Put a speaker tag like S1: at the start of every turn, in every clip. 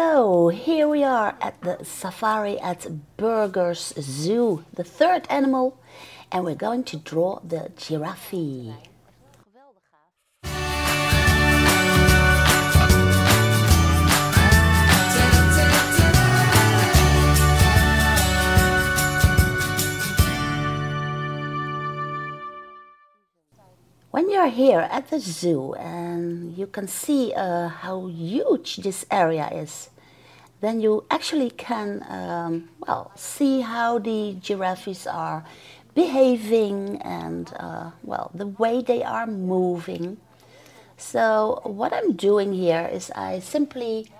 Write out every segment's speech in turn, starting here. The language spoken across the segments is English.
S1: So here we are at the safari at Burgers Zoo, the third animal, and we're going to draw the giraffe. When you're here at the zoo and you can see how huge this area is, then you actually can see how the giraffes are behaving and the way they are moving. So what I'm doing here is I simply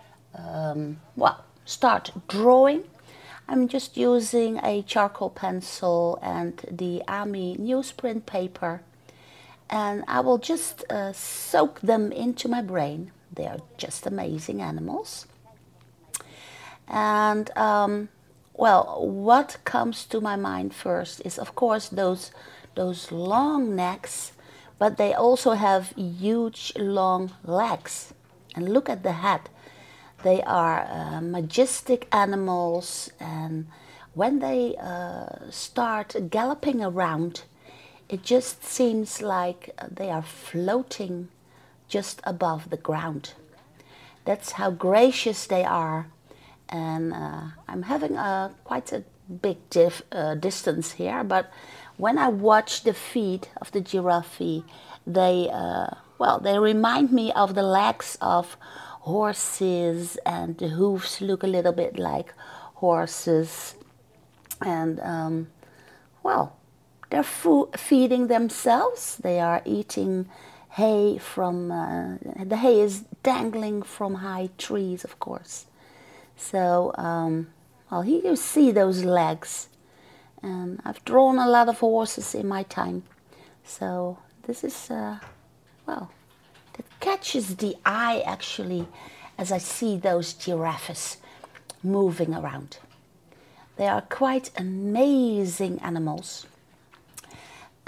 S1: start drawing. I'm just using a charcoal pencil and the army newsprint paper. And I will just soak them into my brain. They are just amazing animals. And what comes to my mind first is, of course, those long necks, but they also have huge long legs. And look at the head. They are majestic animals, and when they start galloping around, it just seems like they are floating just above the ground. That's how gracious they are. And I'm having quite a big distance here, but when I watch the feet of the giraffe, they remind me of the legs of horses, and the hooves look a little bit like horses. And they're feeding themselves. They are eating hay from, the hay is dangling from high trees, of course. So, here you see those legs. And I've drawn a lot of horses in my time. So this is, that catches the eye actually as I see those giraffes moving around. They are quite amazing animals.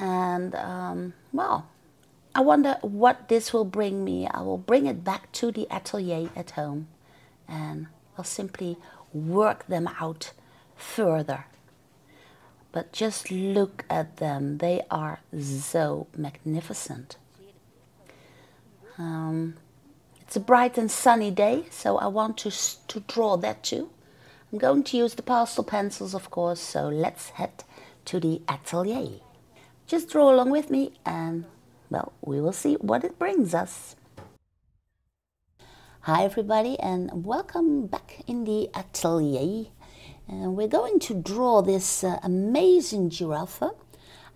S1: And, I wonder what this will bring me. I will bring it back to the atelier at home and I'll simply work them out further. But just look at them. They are so magnificent. It's a bright and sunny day, so I want to draw that too. I'm going to use the pastel pencils, of course, so let's head to the atelier. Just draw along with me and, we will see what it brings us. Hi everybody and welcome back in the atelier. And we're going to draw this amazing giraffe.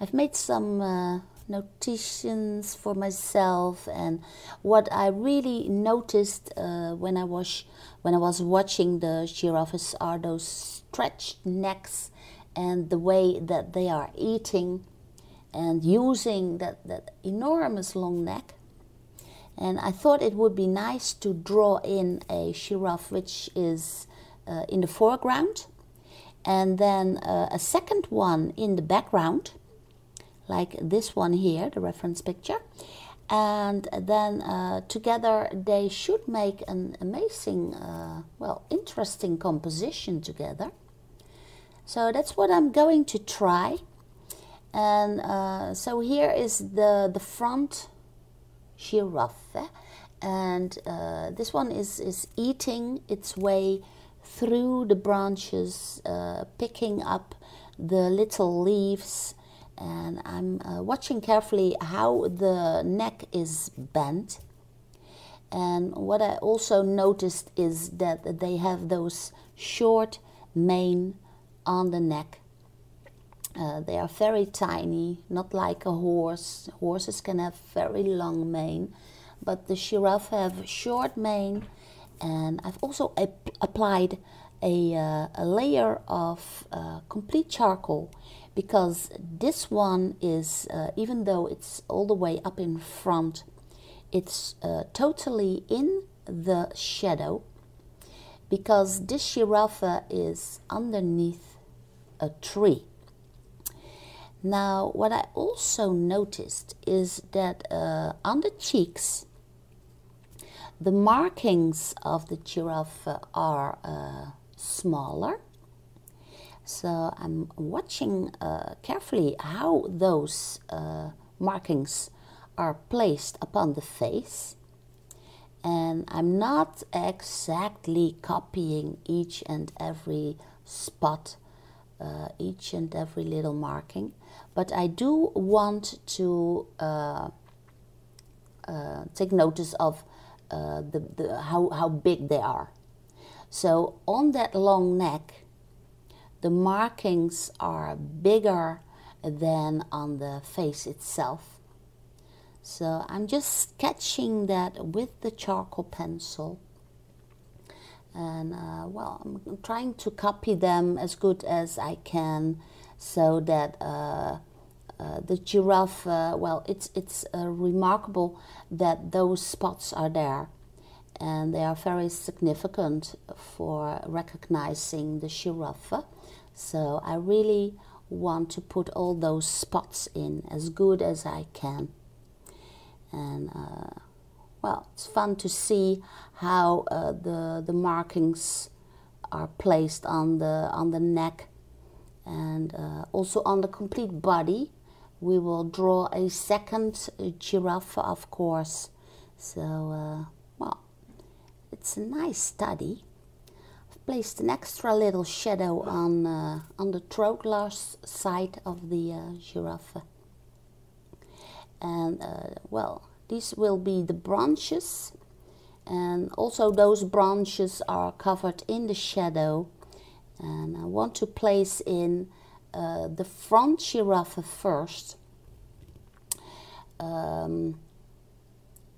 S1: I've made some notations for myself, and what I really noticed when I was watching the giraffes are those stretched necks and the way that they are eating and using that enormous long neck. And I thought it would be nice to draw in a giraffe which is in the foreground, and then a second one in the background, like this one here, the reference picture. And then together they should make an amazing, interesting composition together. So that's what I'm going to try. And so here is the front giraffe, and this one is eating its way through the branches, picking up the little leaves, and I'm watching carefully how the neck is bent. And what I also noticed is that they have those short mane on the neck. They are very tiny, not like a horse. Horses can have very long mane, but the giraffe have short mane. And I've also applied a layer of complete charcoal, because this one is, even though it's all the way up in front, it's totally in the shadow, because this giraffe is underneath a tree. Now, what I also noticed is that on the cheeks, The markings of the giraffe are smaller. So I'm watching carefully how those markings are placed upon the face. And I'm not exactly copying each and every spot, each and every little marking, but I do want to take notice of how big they are. So on that long neck, the markings are bigger than on the face itself. So I'm just sketching that with the charcoal pencil. And well, I'm trying to copy them as good as I can so that the giraffe, well, it's remarkable that those spots are there. And they are very significant for recognizing the giraffe. So I really want to put all those spots in as good as I can. And well, it's fun to see how the markings are placed on the neck and also on the complete body. We will draw a second giraffe, of course. So well, it's a nice study. I've placed an extra little shadow on the throat side of the giraffe. And well, these will be the branches, and also those branches are covered in the shadow. And I want to place in the front giraffe first,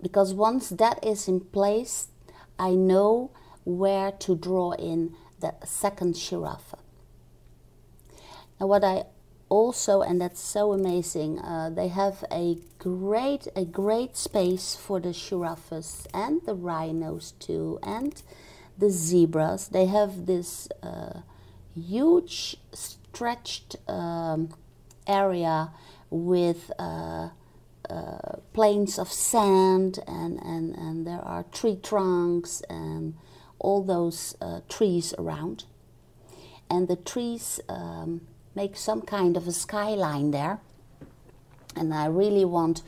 S1: because once that is in place, I know where to draw in the second giraffe. Now what I also, and that's so amazing, they have a great space for the giraffes and the rhinos too, and the zebras. They have this huge stretched area with plains of sand, and there are tree trunks and all those trees around. And the trees make some kind of a skyline there. And I really want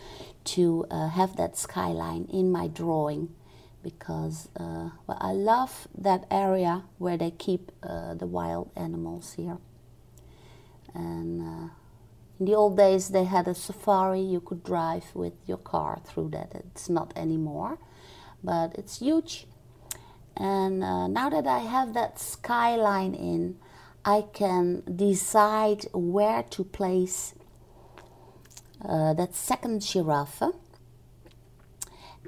S1: to have that skyline in my drawing, because well, I love that area where they keep the wild animals here. And in the old days they had a safari. You could drive with your car through that. It's not anymore, but it's huge. And now that I have that skyline in, I can decide where to place that second giraffe.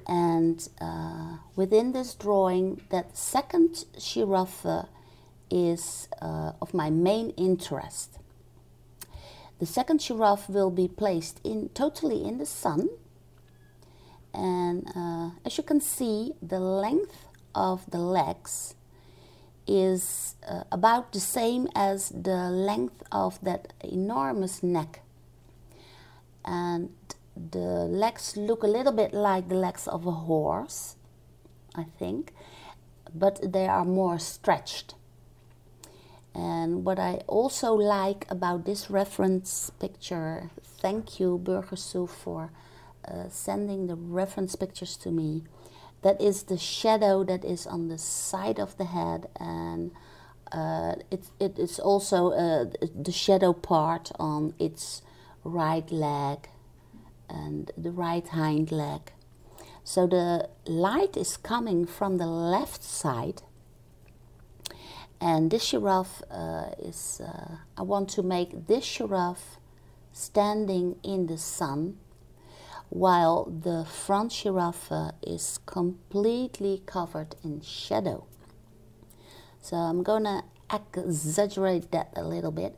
S1: And within this drawing, that second giraffe is of my main interest. The second giraffe will be placed totally in the sun. And as you can see, the length of the legs is about the same as the length of that enormous neck. And the legs look a little bit like the legs of a horse, I think, but they are more stretched. And what I also like about this reference picture, thank you Burgersoe for sending the reference pictures to me, that is the shadow that is on the side of the head, and it is also the shadow part on its right leg and the right hind leg. So the light is coming from the left side, and this giraffe I want to make this giraffe standing in the sun, while the front giraffe is completely covered in shadow. So I'm gonna exaggerate that a little bit.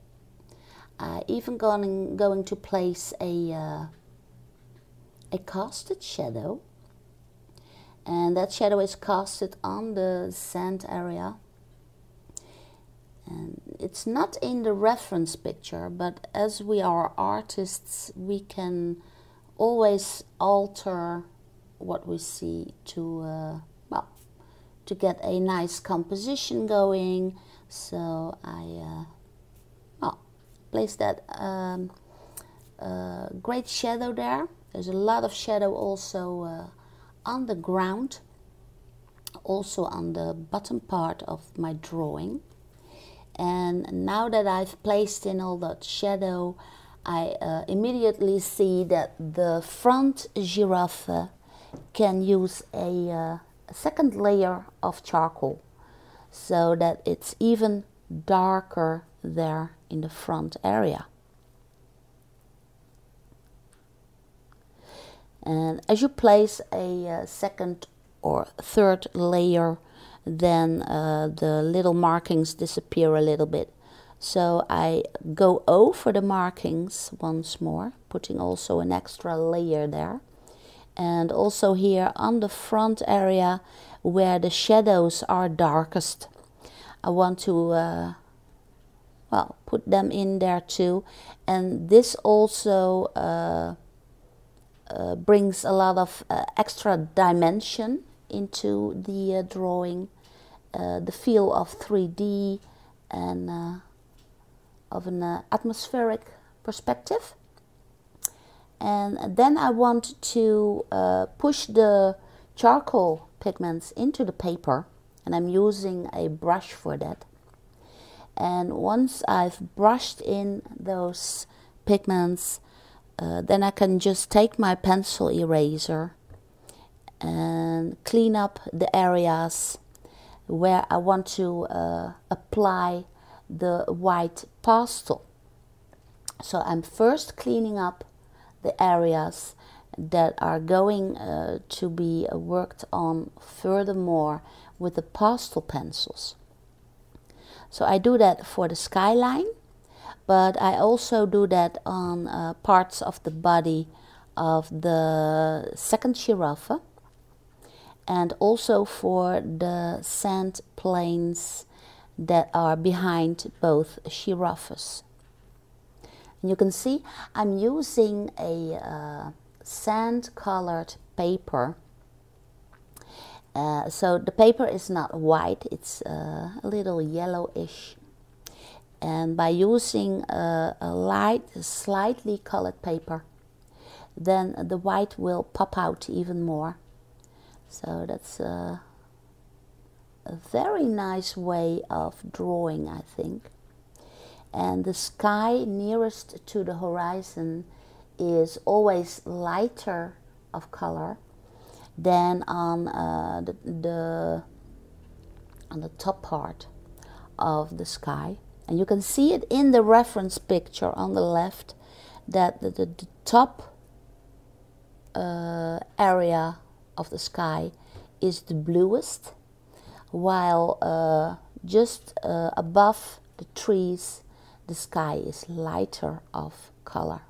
S1: Even going to place a casted shadow, and that shadow is casted on the sand area. And it's not in the reference picture, but as we are artists, we can always alter what we see to to get a nice composition going. So I place that great shadow there. There's a lot of shadow also on the ground, also on the bottom part of my drawing. And now that I've placed in all that shadow, I immediately see that the front giraffe can use a second layer of charcoal, so that it's even darker there in the front area. And as you place a second or third layer, then the little markings disappear a little bit. So I go over the markings once more, putting also an extra layer there. And also here on the front area where the shadows are darkest, I want to put them in there too. And this also brings a lot of extra dimension into the drawing, the feel of 3D and of an atmospheric perspective. And then I want to push the charcoal pigments into the paper, and I'm using a brush for that. And once I've brushed in those pigments, then I can just take my pencil eraser and clean up the areas where I want to apply the white pastel. So I'm first cleaning up the areas that are going to be worked on furthermore with the pastel pencils. So I do that for the skyline, but I also do that on parts of the body of the second giraffe, and also for the sand plains that are behind both giraffes. And you can see I'm using a sand colored paper. So the paper is not white, it's a little yellowish. And by using a light, slightly colored paper, then the white will pop out even more. So that's a very nice way of drawing, I think. And the sky nearest to the horizon is always lighter of color than on the top part of the sky. And you can see it in the reference picture on the left, that the top area of the sky is the bluest, while just above the trees the sky is lighter of color.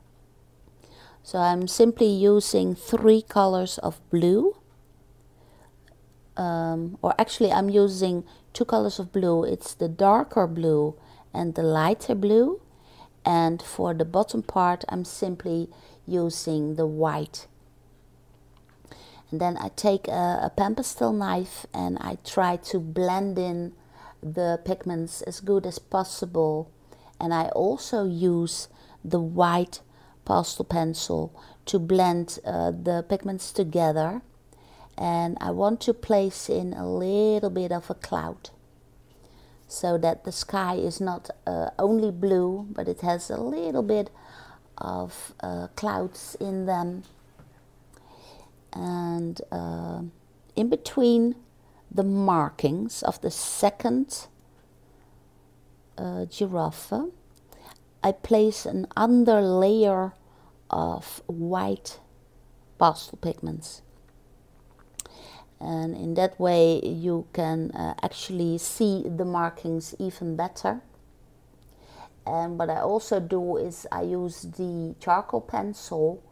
S1: So I'm simply using 3 colors of blue, or actually I'm using 2 colors of blue. It's the darker blue and the lighter blue, and for the bottom part I'm simply using the white. And then I take a pastel knife and I try to blend in the pigments as good as possible. And I also use the white pastel pencil to blend the pigments together. And I want to place in a little bit of a cloud, so that the sky is not only blue, but it has a little bit of clouds in them. And in between the markings of the second giraffe, I place an under layer of white pastel pigments. And in that way you can actually see the markings even better. And what I also do is I use the charcoal pencil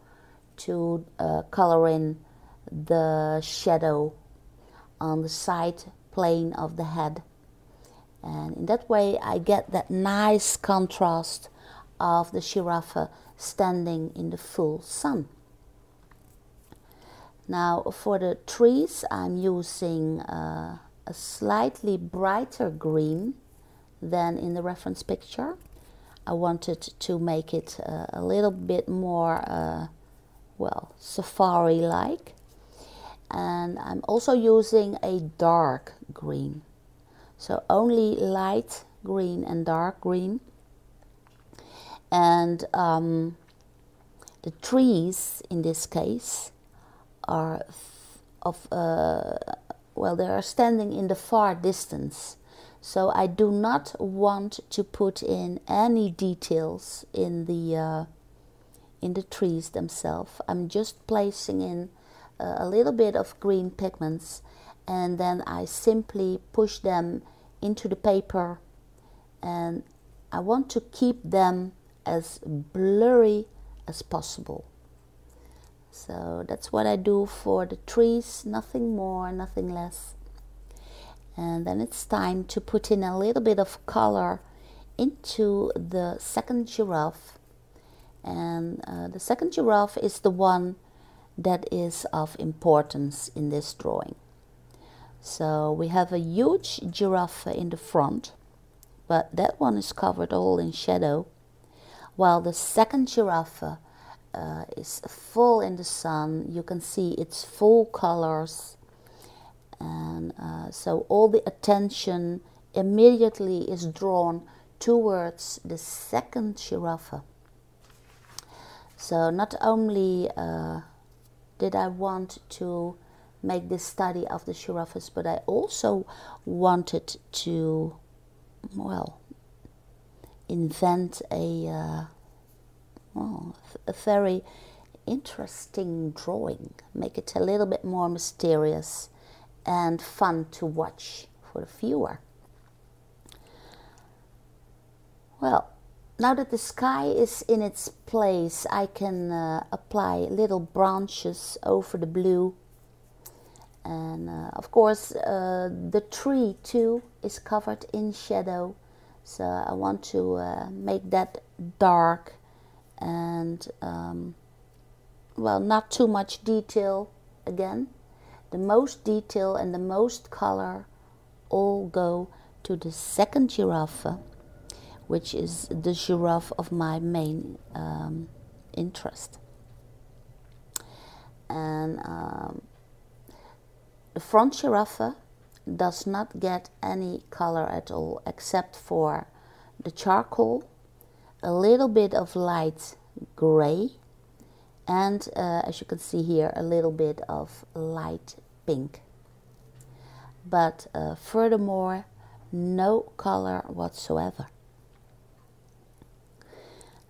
S1: to color in the shadow on the side plane of the head. And in that way I get that nice contrast of the giraffe standing in the full sun. Now for the trees I'm using a slightly brighter green than in the reference picture. I wanted to make it a little bit more, well, safari-like. And I'm also using a dark green. So only light green and dark green. And the trees in this case are well, they are standing in the far distance. So I do not want to put in any details in the trees themselves. I'm just placing in a little bit of green pigments, and then I simply push them into the paper, and I want to keep them as blurry as possible. So that's what I do for the trees, nothing more, nothing less. And then it's time to put in a little bit of color into the second giraffe. And the second giraffe is the one that is of importance in this drawing. So we have a huge giraffe in the front, but that one is covered all in shadow, while the second giraffe is full in the sun. You can see its full colors, and so all the attention immediately is drawn towards the second giraffe. So not only did I want to make this study of the giraffes, but I also wanted to, well, invent a very interesting drawing, make it a little bit more mysterious and fun to watch for the viewer. Well, now that the sky is in its place, I can apply little branches over the blue. And of course the tree too is covered in shadow, so I want to make that dark and well, not too much detail again. The most detail and the most color all go to the second giraffe, which is the giraffe of my main interest. And the front giraffe does not get any color at all, except for the charcoal, a little bit of light gray, and as you can see here, a little bit of light pink. But furthermore, no color whatsoever.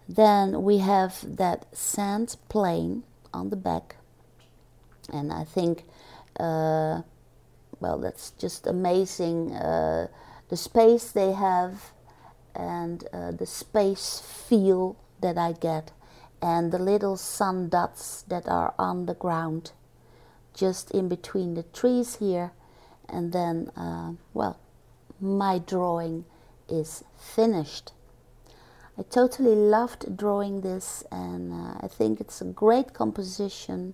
S1: Then we have that sand plane on the back, and I think well, that's just amazing, the space they have, and the space feel that I get, and the little sun dots that are on the ground just in between the trees here. And then well, my drawing is finished. I totally loved drawing this, and I think it's a great composition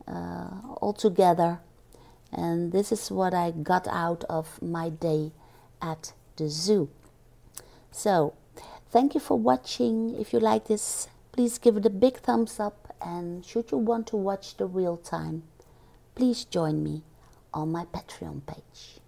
S1: altogether. And this is what I got out of my day at the zoo. So, thank you for watching. If you like this, please give it a big thumbs up, and should you want to watch the real time, please join me on my Patreon page.